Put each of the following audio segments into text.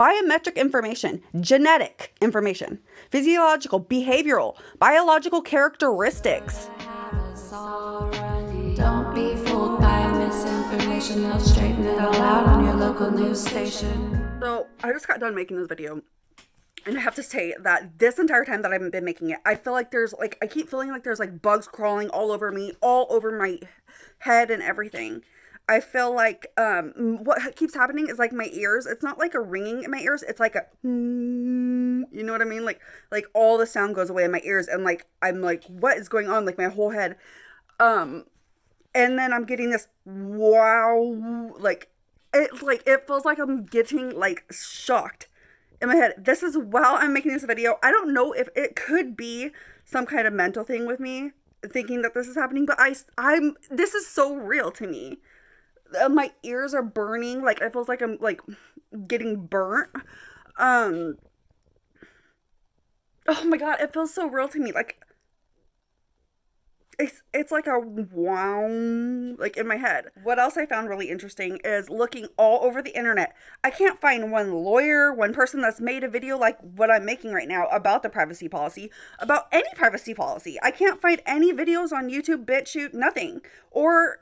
biometric information, genetic information, physiological, behavioral, biological characteristics. Don't be fooled by misinformation. They'll straighten it all out on your local news station. So I just got done making this video, and I have to say that this entire time that I've been making it, I feel like I keep feeling like there's like bugs crawling all over me, all over my head and everything. I feel like what keeps happening is like my ears, it's not like a ringing in my ears, it's like a, you know what I mean? Like all the sound goes away in my ears, and like I'm like, what is going on? Like my whole head. And then I'm getting this wow, it feels like I'm getting like shocked in my head. This is while I'm making this video. I don't know if it could be some kind of mental thing with me thinking that this is happening, but this is so real to me. My ears are burning. Like it feels like I'm like getting burnt. Oh my God, it feels so real to me. Like it's like a wow, like in my head. What else I found really interesting is looking all over the internet. I can't find one lawyer, one person that's made a video like what I'm making right now about the privacy policy, about any privacy policy. I can't find any videos on YouTube, BitChute, nothing. Or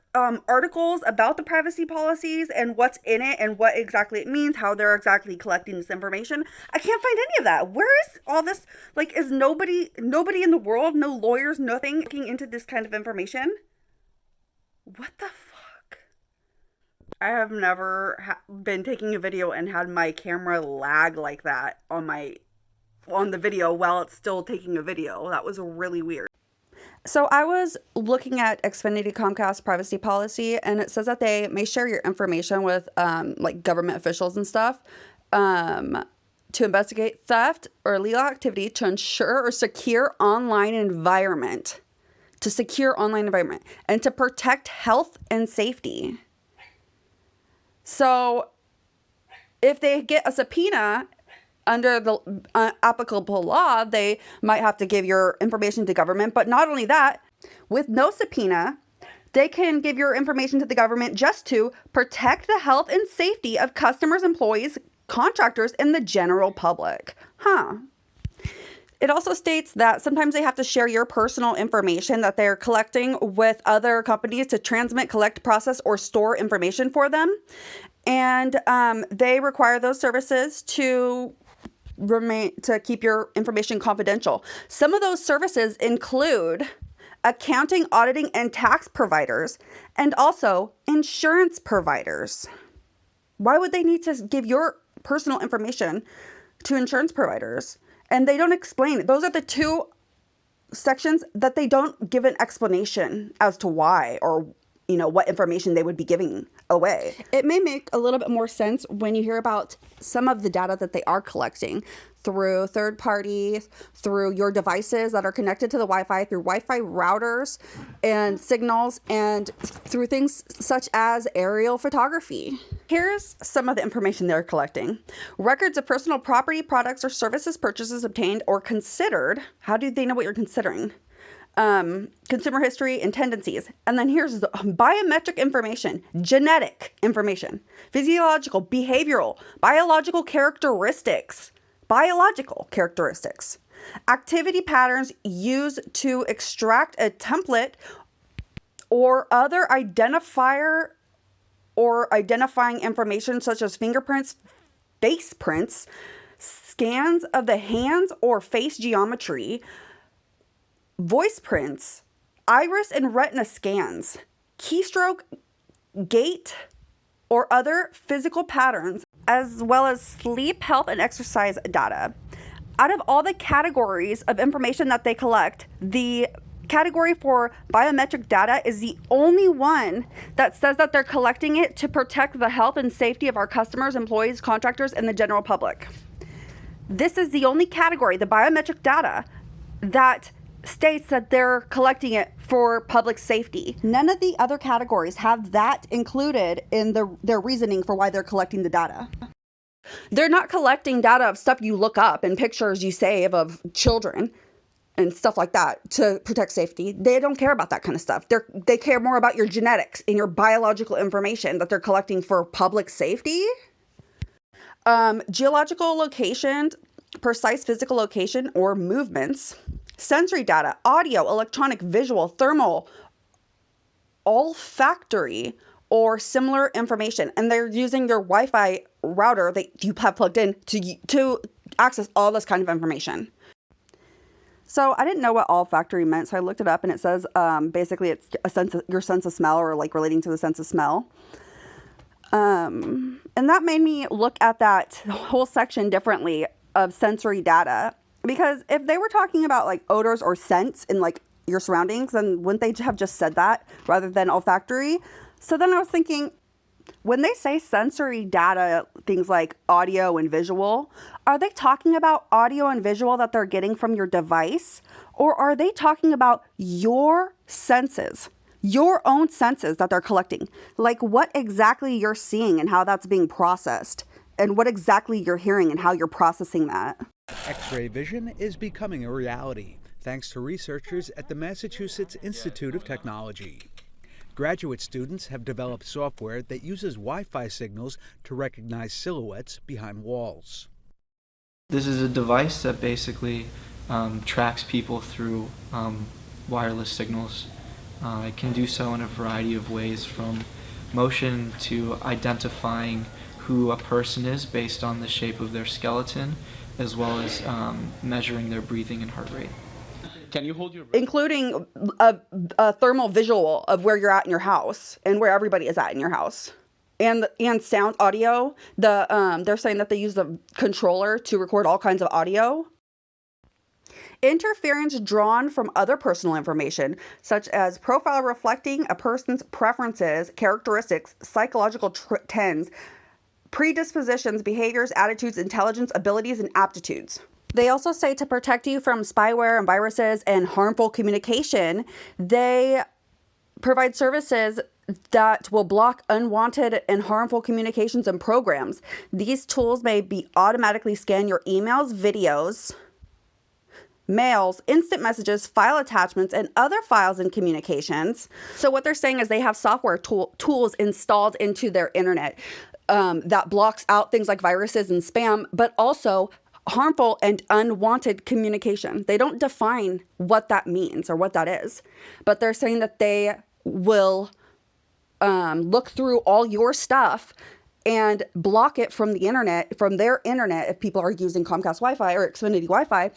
articles about the privacy policies and what's in it and what exactly it means, how they're exactly collecting this information. I can't find any of that. Where is all this? Like, is nobody in the world, no lawyers, nothing looking into this kind of information? What the fuck? I have never been taking a video and had my camera lag like that on the video while it's still taking a video. That was really weird. So I was looking at Xfinity Comcast Privacy Policy, and it says that they may share your information with like government officials and stuff to investigate theft or illegal activity, to ensure or secure online environment, and to protect health and safety. So if they get a subpoena under the applicable law, they might have to give your information to government. But not only that, with no subpoena, they can give your information to the government just to protect the health and safety of customers, employees, contractors, and the general public. It also states that sometimes they have to share your personal information that they're collecting with other companies to transmit, collect, process, or store information for them. And they require those services to keep your information confidential. Some of those services include accounting, auditing, and tax providers, and also insurance providers. Why would they need to give your personal information to insurance providers? And they don't explain. Those are the two sections that they don't give an explanation as to why, or what information they would be giving away. It may make a little bit more sense when you hear about some of the data that they are collecting through third parties, through your devices that are connected to the Wi-Fi, through Wi-Fi routers and signals, and through things such as aerial photography. Here's some of the information they're collecting. Records of personal property, products, or services purchases obtained or considered. How do they know what you're considering? Consumer history and tendencies. And then here's the biometric information, genetic information, physiological, behavioral, biological characteristics, activity patterns used to extract a template or other identifier or identifying information such as fingerprints, face prints, scans of the hands or face geometry, voice prints, iris and retina scans, keystroke, gait, or other physical patterns, as well as sleep, health, and exercise data. Out of all the categories of information that they collect, the category for biometric data is the only one that says that they're collecting it to protect the health and safety of our customers, employees, contractors, and the general public. This is the only category, the biometric data, that states that they're collecting it for public safety. None of the other categories have that included in their reasoning for why they're collecting the data. They're not collecting data of stuff you look up and pictures you save of children and stuff like that to protect safety. They don't care about that kind of stuff. They care more about your genetics and your biological information that they're collecting for public safety. Geological location, precise physical location or movements, sensory data, audio, electronic, visual, thermal, olfactory, or similar information. And they're using your Wi-Fi router that you have plugged in to access all this kind of information. So I didn't know what olfactory meant, so I looked it up, and it says basically it's your sense of smell, or like relating to the sense of smell. And that made me look at that whole section differently of sensory data, because if they were talking about like odors or scents in like your surroundings, then wouldn't they have just said that rather than olfactory? So then I was thinking, when they say sensory data, things like audio and visual, are they talking about audio and visual that they're getting from your device? Or are they talking about your senses, your own senses that they're collecting? Like what exactly you're seeing and how that's being processed, and what exactly you're hearing and how you're processing that. X-ray vision is becoming a reality, thanks to researchers at the Massachusetts Institute of Technology. Graduate students have developed software that uses Wi-Fi signals to recognize silhouettes behind walls. This is a device that basically tracks people through wireless signals. It can do so in a variety of ways, from motion to identifying who a person is based on the shape of their skeleton, as well as measuring their breathing and heart rate. Can you hold your breath? Including a thermal visual of where you're at in your house and where everybody is at in your house. And sound audio. They're saying that they use the controller to record all kinds of audio. Interference drawn from other personal information, such as profile reflecting a person's preferences, characteristics, psychological trends, predispositions, behaviors, attitudes, intelligence, abilities, and aptitudes. They also say to protect you from spyware and viruses and harmful communication, they provide services that will block unwanted and harmful communications and programs. These tools may automatically scan your emails, videos, mails, instant messages, file attachments, and other files and communications. So what they're saying is they have software tools installed into their internet that blocks out things like viruses and spam, but also harmful and unwanted communication. They don't define what that means or what that is, but they're saying that they will look through all your stuff and block it from the internet, from their internet, if people are using Comcast Wi-Fi or Xfinity Wi-Fi.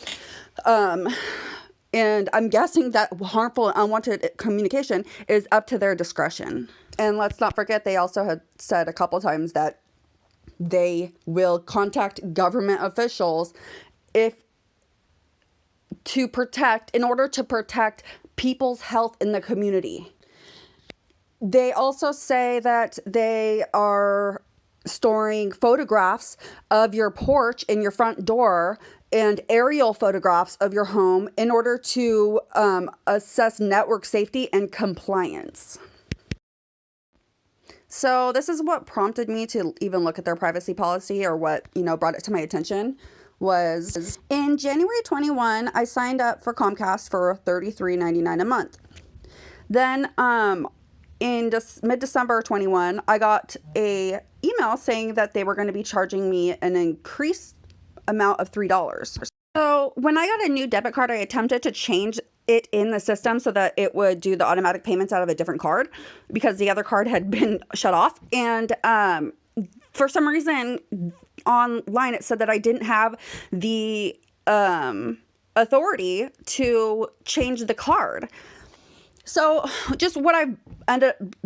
And I'm guessing that harmful and unwanted communication is up to their discretion. And let's not forget, they also had said a couple times that they will contact government officials in order to protect people's health in the community. They also say that they are storing photographs of your porch and your front door and aerial photographs of your home in order to assess network safety and compliance. So this is what prompted me to even look at their privacy policy, or what, brought it to my attention, was in January 21, I signed up for Comcast for $33.99 a month. Then in mid-December 21, I got a email saying that they were going to be charging me an increased amount of $3. So when I got a new debit card, I attempted to change it in the system so that it would do the automatic payments out of a different card, because the other card had been shut off. And for some reason online, it said that I didn't have the authority to change the card. So just what I've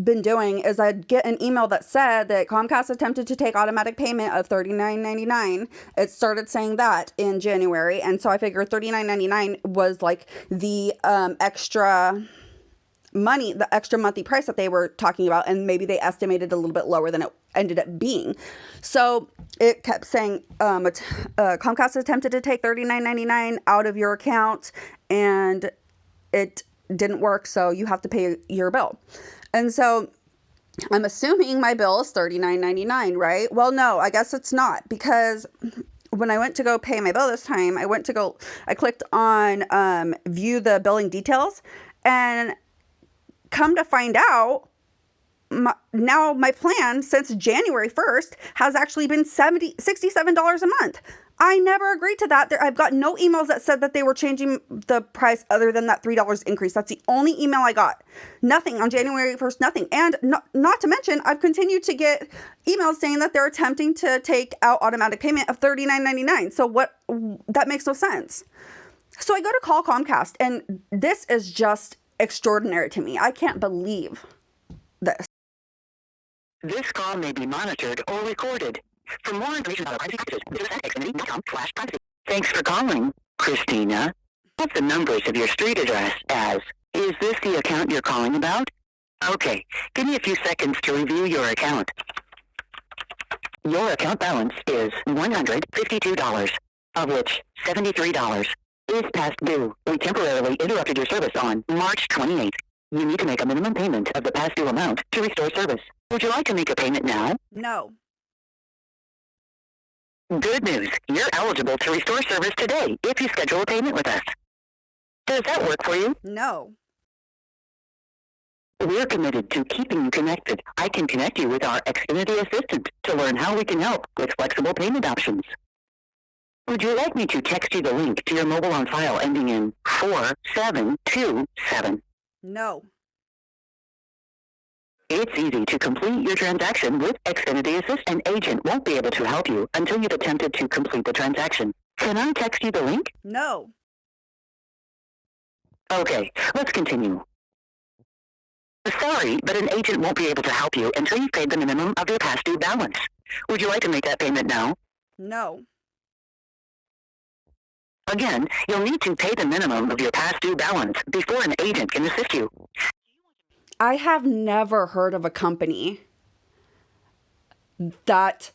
been doing is I'd get an email that said that Comcast attempted to take automatic payment of $39.99. It started saying that in January. And so I figured $39.99 was like the extra money, the extra monthly price that they were talking about. And maybe they estimated a little bit lower than it ended up being. So it kept saying Comcast attempted to take $39.99 out of your account, and it didn't work, so you have to pay your bill. And so I'm assuming my bill is $39.99, right? Well, no, I guess it's not, because when I went to go pay my bill this time, I clicked on view the billing details, and come to find out, now my plan since January 1st has actually been $67 a month. I never agreed to that. I've got no emails that said that they were changing the price other than that $3 increase. That's the only email I got. Nothing on January 1st, nothing. And not to mention, I've continued to get emails saying that they're attempting to take out automatic payment of $39.99. So that makes no sense. So I go to call Comcast, and this is just extraordinary to me. I can't believe this. This call may be monitored or recorded. For more information about our privacy practices, visit xfinity.com/privacy. Thanks for calling, Christina. Put the numbers of your street address as, is this the account you're calling about? Okay, give me a few seconds to review your account. Your account balance is $152, of which $73 is past due. We temporarily interrupted your service on March 28th. You need to make a minimum payment of the past due amount to restore service. Would you like to make a payment now? No. Good news. You're eligible to restore service today if you schedule a payment with us. Does that work for you? No. We're committed to keeping you connected. I can connect you with our Xfinity assistant to learn how we can help with flexible payment options. Would you like me to text you the link to your mobile on file ending in 4727? No. It's easy to complete your transaction with Xfinity Assist. An agent won't be able to help you until you've attempted to complete the transaction. Can I text you the link? No. Okay, let's continue. Sorry, but an agent won't be able to help you until you've paid the minimum of your past due balance. Would you like to make that payment now? No. Again, you'll need to pay the minimum of your past due balance before an agent can assist you. I have never heard of a company that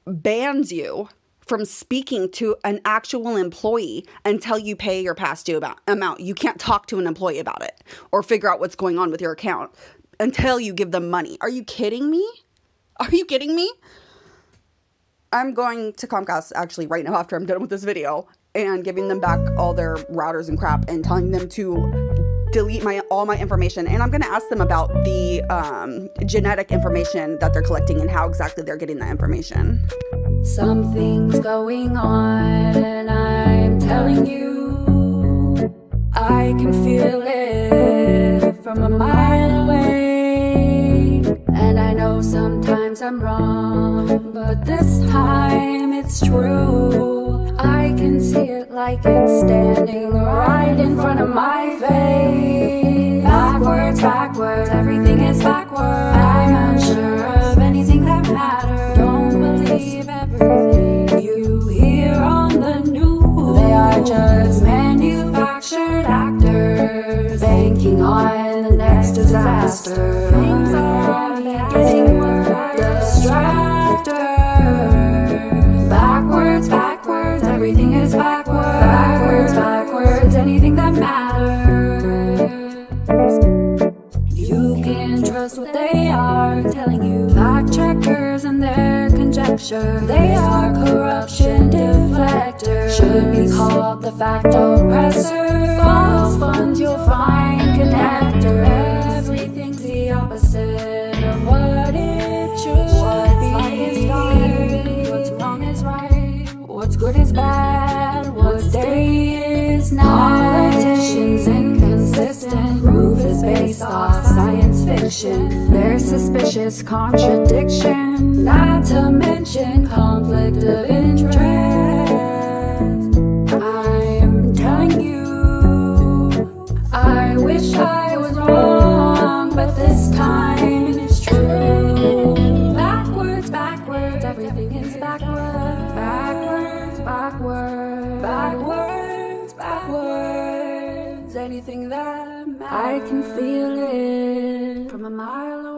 bans you from speaking to an actual employee until you pay your past due amount. You can't talk to an employee about it or figure out what's going on with your account until you give them money. Are you kidding me? Are you kidding me? I'm going to Comcast actually right now after I'm done with this video and giving them back all their routers and crap and telling them to delete all my information. And I'm going to ask them about the genetic information that they're collecting and how exactly they're getting that information. Something's going on, I'm telling you. I can feel it from a mile away. And I know sometimes I'm wrong, but this time it's true. I can see it like it's standing right in front of my face. Backwards, backwards, everything is backwards. I'm unsure of anything that matters. Don't believe everything you hear on the news. They are just manufactured actors, banking on the next disaster. Things are getting worse. Distractors. Backwards, backwards, everything is backwards. Backwards, backwards, anything that matters. You can trust what they are telling you. Fact checkers and their conjecture. They are corruption deflectors. Should be called the fact oppressor. False funds you'll find connectors. Everything's the opposite of what it should be. What's wrong is right. What's good is bad. What's day is night. Politicians inconsistent. Proof is based off science fiction. There's suspicious contradiction. Not to mention conflict of interest. I'm telling you, I wish I was wrong, but this time it's true. Backwards, backwards, everything is backwards. Backwards, backwards, backwards, backwards. Anything that matters. I can feel it from a mile away.